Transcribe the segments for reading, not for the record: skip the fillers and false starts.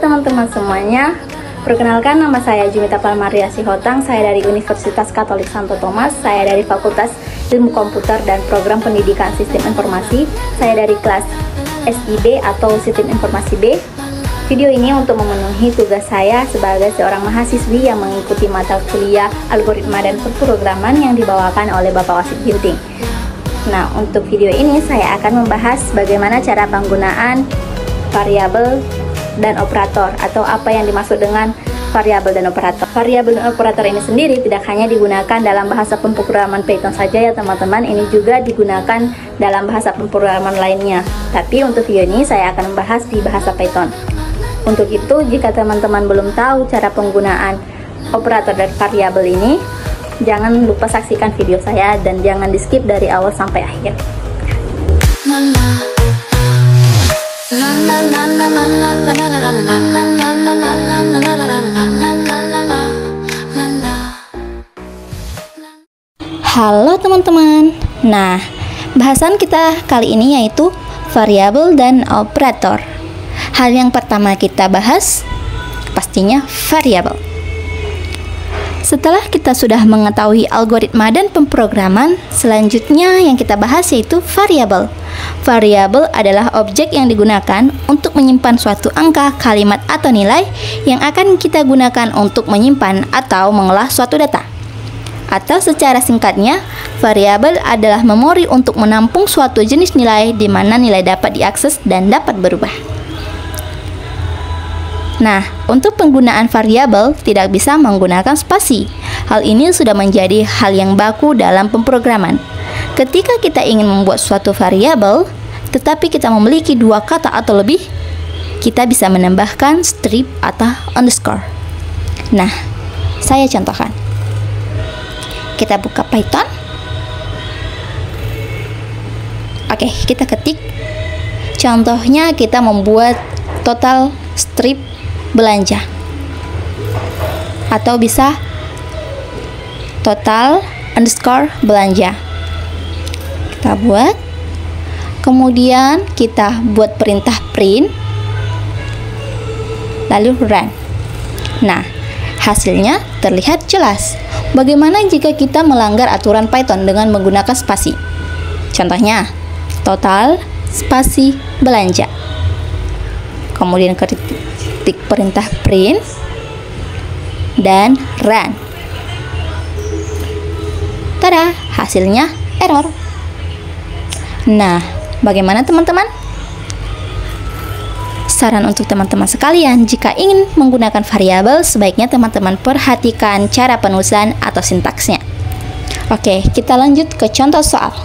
teman-teman semuanya, perkenalkan nama saya Jumita Palmaria Sihotang. Saya dari Universitas Katolik Santo Thomas. Saya dari Fakultas Ilmu Komputer dan Program Pendidikan Sistem Informasi. Saya dari kelas SIB atau Sistem Informasi B. Video ini untuk memenuhi tugas saya sebagai seorang mahasiswi yang mengikuti mata kuliah Algoritma dan Pemrograman yang dibawakan oleh Bapak Wasit Ginting. Nah, untuk video ini saya akan membahas bagaimana cara penggunaan variabel dan operator, atau apa yang dimaksud dengan variabel dan operator. Variabel dan operator ini sendiri tidak hanya digunakan dalam bahasa pemrograman Python saja ya teman-teman, ini juga digunakan dalam bahasa pemrograman lainnya. Tapi untuk video ini saya akan membahas di bahasa Python. Untuk itu, jika teman-teman belum tahu cara penggunaan operator dan variabel ini, jangan lupa saksikan video saya dan jangan di skip dari awal sampai akhir. Halo teman-teman. Nah, bahasan kita kali ini yaitu variabel dan operator. Hal yang pertama kita bahas pastinya variabel. Setelah kita sudah mengetahui algoritma dan pemrograman, selanjutnya yang kita bahas yaitu variabel. Variabel adalah objek yang digunakan untuk menyimpan suatu angka, kalimat, atau nilai yang akan kita gunakan untuk menyimpan atau mengolah suatu data. Atau secara singkatnya, variabel adalah memori untuk menampung suatu jenis nilai di mana nilai dapat diakses dan dapat berubah. Nah, untuk penggunaan variabel tidak bisa menggunakan spasi. Hal ini sudah menjadi hal yang baku dalam pemrograman. Ketika kita ingin membuat suatu variabel, tetapi kita memiliki dua kata atau lebih, kita bisa menambahkan strip atau underscore. Nah, saya contohkan. Kita buka Python. Oke, kita ketik. Contohnya kita membuat total strip belanja, atau bisa total underscore belanja. Kita buat, kemudian kita buat perintah print, lalu run. Nah, hasilnya terlihat jelas. Bagaimana jika kita melanggar aturan Python dengan menggunakan spasi? Contohnya, total spasi belanja. Kemudian ketik perintah print dan run. Tada, hasilnya error. Nah, bagaimana teman-teman? Saran untuk teman-teman sekalian, jika ingin menggunakan variabel, sebaiknya teman-teman perhatikan cara penulisan atau sintaksnya. Oke, kita lanjut ke contoh soal.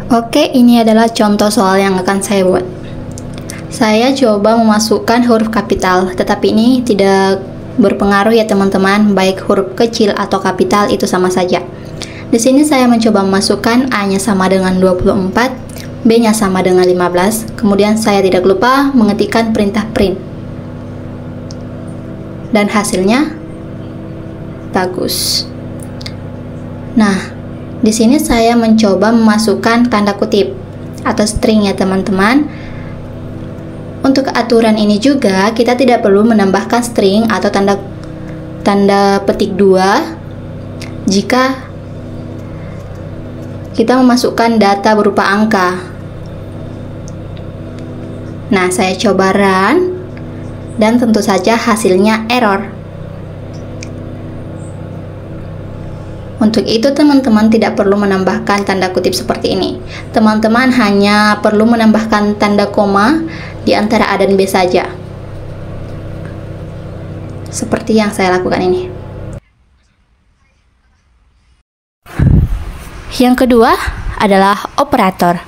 Oke, ini adalah contoh soal yang akan saya buat. Saya coba memasukkan huruf kapital, tetapi ini tidak berpengaruh ya teman-teman, baik huruf kecil atau kapital itu sama saja. Di sini saya mencoba memasukkan A-nya sama dengan 24, B-nya sama dengan 15, kemudian saya tidak lupa mengetikkan perintah print. Dan hasilnya bagus. Nah, di sini saya mencoba memasukkan tanda kutip atau string ya teman-teman. Untuk aturan ini juga kita tidak perlu menambahkan string atau tanda petik 2 jika kita memasukkan data berupa angka. Nah, saya coba run dan tentu saja hasilnya error. Untuk itu teman-teman tidak perlu menambahkan tanda kutip seperti ini. Teman-teman hanya perlu menambahkan tanda koma di antara A dan B saja. Seperti yang saya lakukan ini. Yang kedua adalah operator.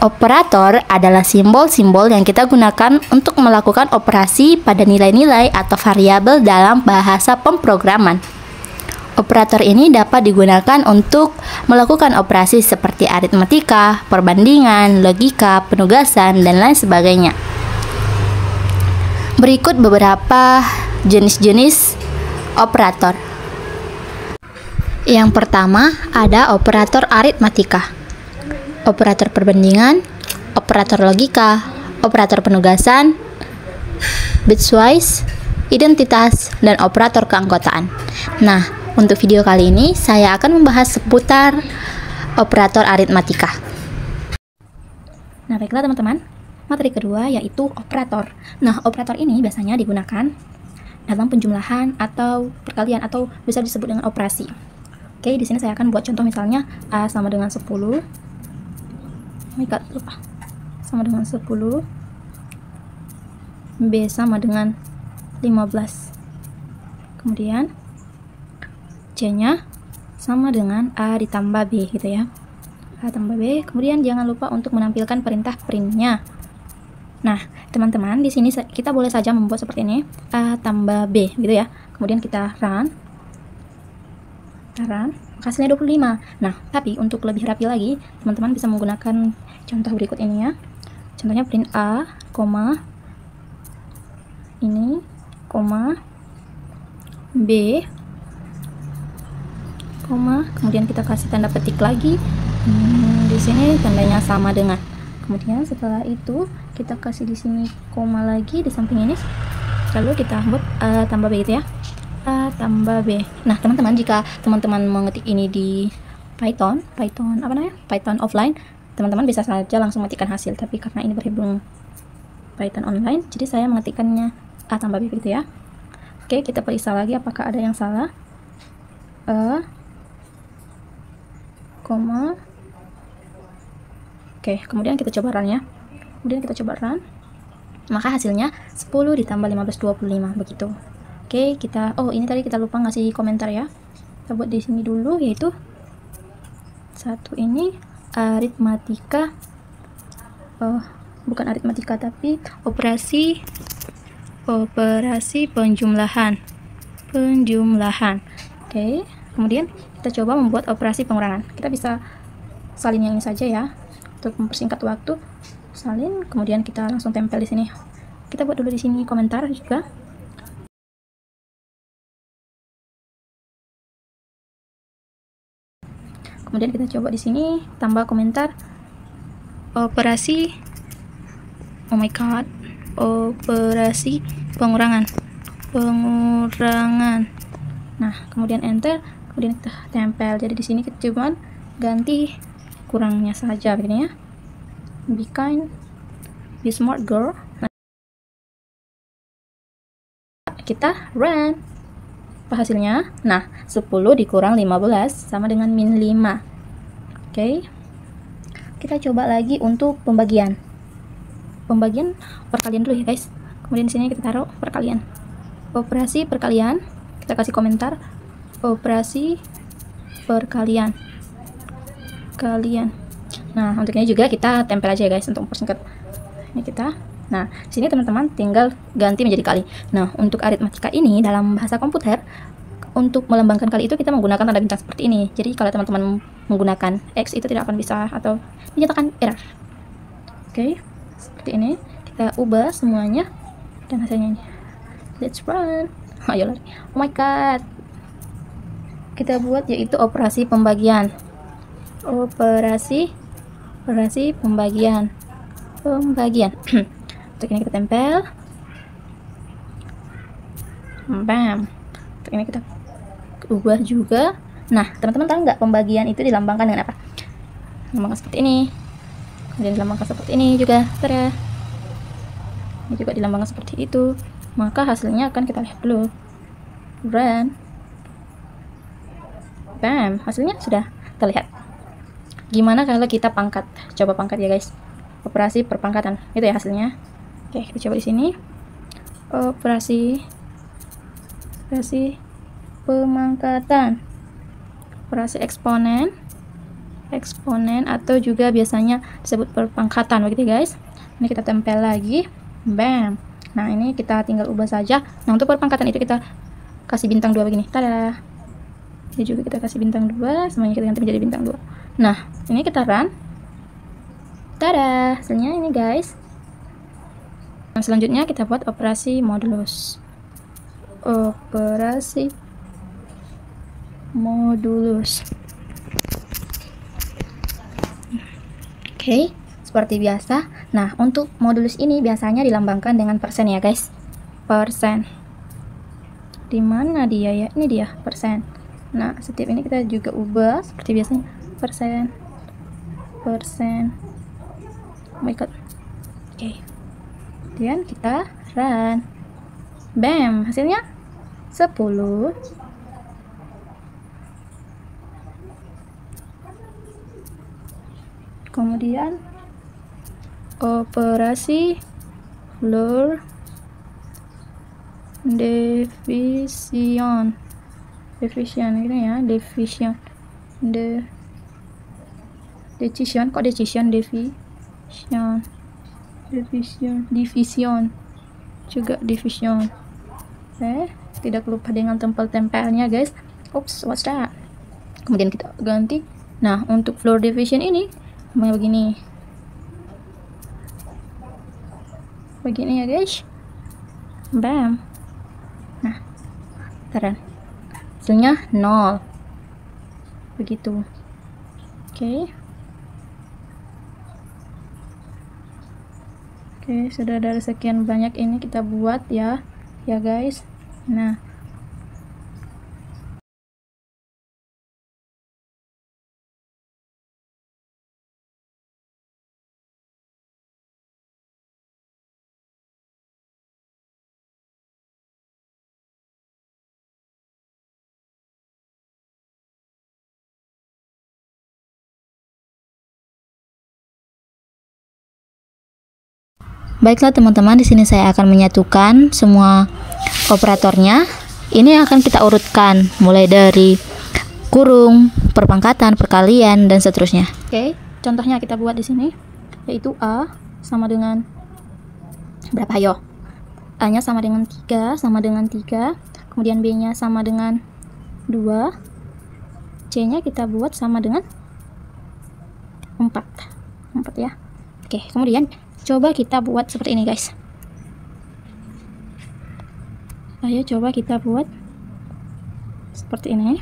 Operator adalah simbol-simbol yang kita gunakan untuk melakukan operasi pada nilai-nilai atau variabel dalam bahasa pemrograman. Operator ini dapat digunakan untuk melakukan operasi seperti aritmatika, perbandingan, logika, penugasan, dan lain sebagainya. Berikut beberapa jenis-jenis operator. Yang pertama ada operator aritmatika, operator perbandingan, operator logika, operator penugasan, bitwise, identitas, dan operator keanggotaan. Nah, untuk video kali ini saya akan membahas seputar operator aritmatika. Nah, baiklah teman-teman, materi kedua yaitu operator. Nah, operator ini biasanya digunakan dalam penjumlahan atau perkalian atau bisa disebut dengan operasi. Oke, di sini saya akan buat contoh, misalnya A sama dengan 10. Oh my god, lupa. Sama dengan 10. B sama dengan 15. Kemudian C-nya sama dengan A ditambah B gitu ya. A tambah B. Kemudian jangan lupa untuk menampilkan perintah printnya. Nah, teman-teman, di sini kita boleh saja membuat seperti ini, A tambah B gitu ya. Kemudian kita run. Hasilnya 25. Nah, tapi untuk lebih rapi lagi, teman-teman bisa menggunakan contoh berikut ini ya. Contohnya print A, ini, B, kemudian kita kasih tanda petik lagi. Di sini tandanya sama dengan. Kemudian setelah itu kita kasih di sini koma lagi di samping ini. Lalu kita buat A tambah B gitu ya. A tambah B. Nah, teman-teman, jika teman-teman mengetik ini di Python offline, teman-teman bisa saja langsung mengetikkan hasil. Tapi karena ini berhubung Python online, jadi saya mengetikkannya A tambah B gitu ya. Oke, kita periksa lagi apakah ada yang salah. A, koma. Oke, kemudian kita coba run ya. Maka hasilnya 10 ditambah 15, 25 begitu. Oke, ini tadi kita lupa ngasih komentar ya. Kita buat di sini dulu, yaitu satu ini aritmatika. Bukan aritmatika tapi operasi penjumlahan. Oke, kemudian kita coba membuat operasi pengurangan. Kita bisa salin yang ini saja ya, untuk mempersingkat waktu. Salin, kemudian kita langsung tempel di sini. Kita buat dulu di sini komentar juga. Kemudian kita coba di sini tambah komentar operasi, oh my god, operasi pengurangan. Nah, kemudian enter, kemudian kita tempel. Jadi di sini kita cuma ganti kurangnya saja begini ya. Be kind, be smart girl. Nah, kita run. Apa hasilnya? Nah, 10 dikurang 15 sama dengan min 5. Oke. Kita coba lagi untuk pembagian perkalian dulu ya guys. Kemudian di sini kita taruh perkalian. Operasi perkalian, kita kasih komentar operasi perkalian. Nah, untuk ini juga kita tempel aja ya guys untuk mempersingkat. Ini kita. Nah, sini teman-teman tinggal ganti menjadi kali. Nah, untuk aritmatika ini dalam bahasa komputer, untuk melambangkan kali itu kita menggunakan tanda bintang seperti ini. Jadi kalau teman-teman menggunakan X itu tidak akan bisa atau dinyatakan error. Oke, seperti ini. Kita ubah semuanya dan hasilnya ini. Let's run. Ayo lari. Oh my god. Kita buat yaitu operasi pembagian. Operasi pembagian. Untuk ini kita tempel. Bam. Untuk ini kita ubah juga. Nah, teman-teman tahu nggak pembagian itu dilambangkan dengan apa? Dilambangkan seperti ini. Kemudian dilambangkan seperti ini juga. Tada. Ini juga dilambangkan seperti itu. Maka hasilnya akan kita lihat dulu. Run. Bam. Hasilnya sudah terlihat. Gimana kalau kita pangkat? Coba pangkat ya guys. Operasi perpangkatan. Itu ya hasilnya. Oke, kita coba di sini. Operasi pemangkatan. Operasi eksponen atau juga biasanya disebut perpangkatan begitu guys. Ini kita tempel lagi. Bam. Nah, ini kita tinggal ubah saja. Nah, untuk perpangkatan itu kita kasih bintang 2 begini. Tada. Ini juga kita kasih bintang 2, semuanya kita ganti menjadi bintang 2. Nah, ini kita run. Tada, hasilnya ini guys. Nah, selanjutnya kita buat operasi modulus. Oke, seperti biasa. Nah, untuk modulus ini biasanya dilambangkan dengan persen ya guys. persen. Di mana dia ya? Ini dia, persen. Nah, setiap ini kita juga ubah seperti biasanya. Persen. Oh my god. Oke. Kemudian kita run. Bam, hasilnya 10. Kemudian operasi floor division ini ya, division juga division. Tidak lupa dengan tempel-tempelnya guys. Oops, what's that? Kemudian kita ganti. Nah, untuk floor division ini begini ya guys. Bam. Nah, taran, hasilnya 0 begitu. Oke, sudah dari sekian banyak ini kita buat ya guys. Nah, baiklah teman-teman, di sini saya akan menyatukan semua operatornya. Ini akan kita urutkan mulai dari kurung, perpangkatan, perkalian, dan seterusnya. Oke, contohnya kita buat di sini, yaitu A sama dengan berapa? Ayo, A-nya sama dengan 3, kemudian B-nya sama dengan 2, C-nya kita buat sama dengan 4 ya. Oke, kemudian coba kita buat seperti ini guys. Ayo coba kita buat seperti ini.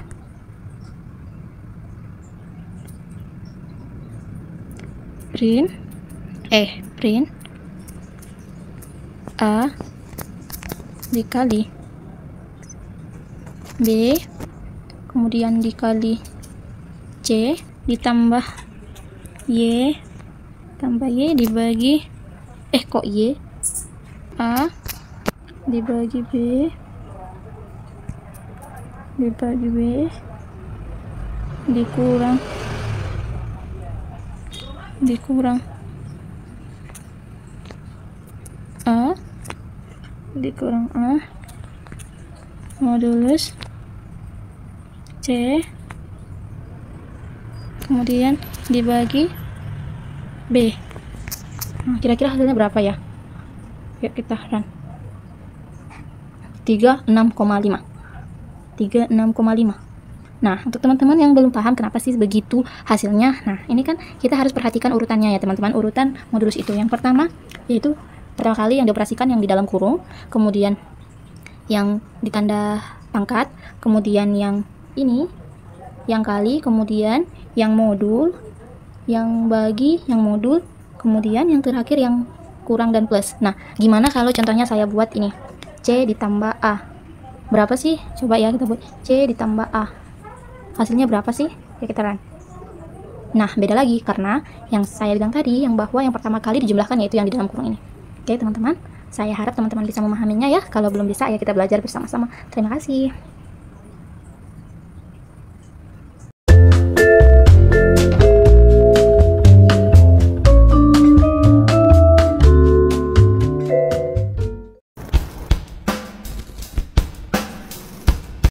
Print A dikali B, kemudian dikali C, ditambah Y, dibagi Y, A dibagi B, dikurang A, dikurang A, modulus C, kemudian dibagi B. Nah, kira-kira hasilnya berapa ya? Yuk kita run. 36,5. Nah, untuk teman-teman yang belum paham kenapa sih begitu hasilnya, nah ini kan kita harus perhatikan urutannya ya teman-teman, urutan modulus itu. Yang pertama yaitu pertama kali yang dioperasikan yang di dalam kurung, kemudian yang ditanda pangkat, kemudian yang ini yang kali, kemudian yang modul, yang bagi, yang modul, kemudian yang terakhir yang kurang dan plus. Nah, gimana kalau contohnya saya buat ini, C ditambah A, berapa sih? Coba ya kita buat C ditambah A, hasilnya berapa sih? Ya kita run. Nah, beda lagi karena yang saya bilang tadi, yang bahwa yang pertama kali dijumlahkan yaitu yang di dalam kurung ini. Oke teman-teman, saya harap teman-teman bisa memahaminya ya. Kalau belum bisa, ya kita belajar bersama-sama. Terima kasih.